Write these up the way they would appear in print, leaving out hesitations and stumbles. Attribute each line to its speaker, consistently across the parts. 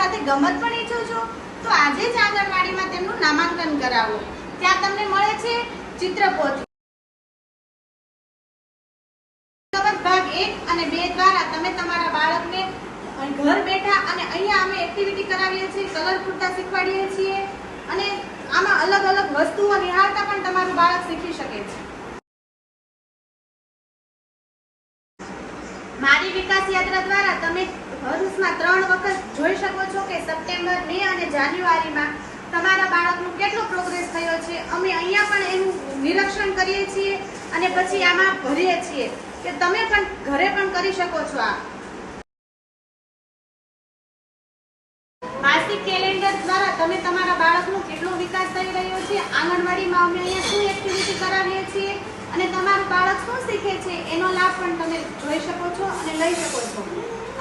Speaker 1: સાથે ગમત પણ ઈચ્છો છો તો આજે જ આંગણવાડીમાં તેમનું નામાંકન કરાવો। ત્યાં તમને મળે છે ચિત્રપોથી। ભાગ 1 અને 2 દ્વારા તમે તમારા બાળકને ઘર બેઠા અને અહીંયા અમે એક્ટિવિટી કરાવીએ છીએ, કલર પૂરતા શીખવાડીએ છીએ અને આમાં અલગ અલગ વસ્તુઓ નિહાળતા પણ તમારું બાળક શીખી શકે છે। મારી વિકાસ યાત્રા દ્વારા તમે વર્ષમાં 3 વખત જોઈ શકો છો કે સપ્ટેમ્બર, મે અને જાન્યુઆરીમાં તમારા બાળકનું કેટલો પ્રોગ્રેસ થયો છે। અમે અહીંયા પણ એનું નિરીક્ષણ કરીએ છીએ અને પછી આમાં ભરીએ છીએ કે તમે પણ ઘરે પણ કરી શકો છો। આ માસિક કેલેન્ડર દ્વારા તમે તમારા બાળકનો કેટલો વિકાસ થઈ રહ્યો છે, આંગણવાડીમાં અમે અહીંયા શું એક્ટિવિટી કરાવીએ છીએ અને તમારું બાળક શું શીખે છે એનો લાભ પણ તમે જોઈ શકો છો અને લઈ શકો છો।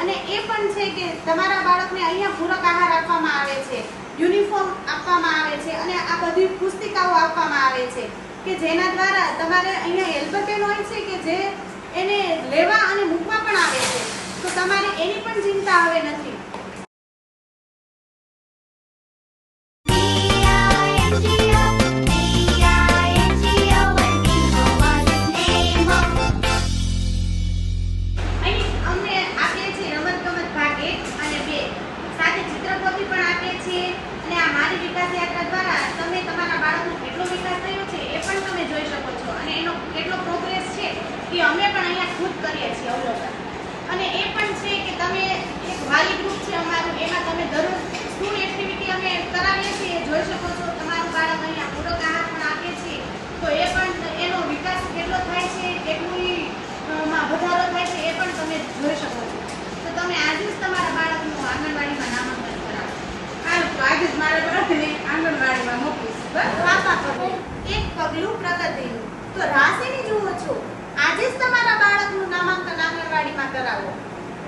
Speaker 1: અને એ પણ છે કે તમારા બાળકને અહીંયા પૂરક આહાર આપવામાં આવે છે, યુનિફોર્મ આપવામાં આવે છે અને આ બધી પુસ્તિકાઓ આપવામાં આવે છે કે જેના દ્વારા તમારે અહીંયા હેલ્પર બેન હોય છે કે જે એને લેવા અને મૂકવા પણ આવે છે, તો તમારે એની પણ ચિંતા હવે નથી। અમે પણ અહીંયા ખુદ કરીએ છીએ અવલોકન અને એ પણ છે કે તમે એક વાલી ગ્રુપ છે અમારું, એમાં તમે દરરોજ શું એક્ટિવિટી અમે કરાવીએ છીએ જોઈ શકો છો। તમારું બાળક અહીંયા પૂરક આહાર પણ આપીએ છીએ તો એ પણ એનો વિકાસ કેટલો થાય છે, કેટલું વધારો થાય છે એ પણ તમે જોઈ શકો છો। તો તમે આજે જ તમારા બાળકનું આંગણવાડીમાં નામાંકન કરાવો।
Speaker 2: આજે જ મારા બાળકને આંગણવાડીમાં મોકલીશ।
Speaker 1: એક પગલું પ્રગતિનું તો રાહ શેની જુઓ છો? આજે જ તમારા બાળકનું નામાંકન આંગણવાડીમાં કરાવો।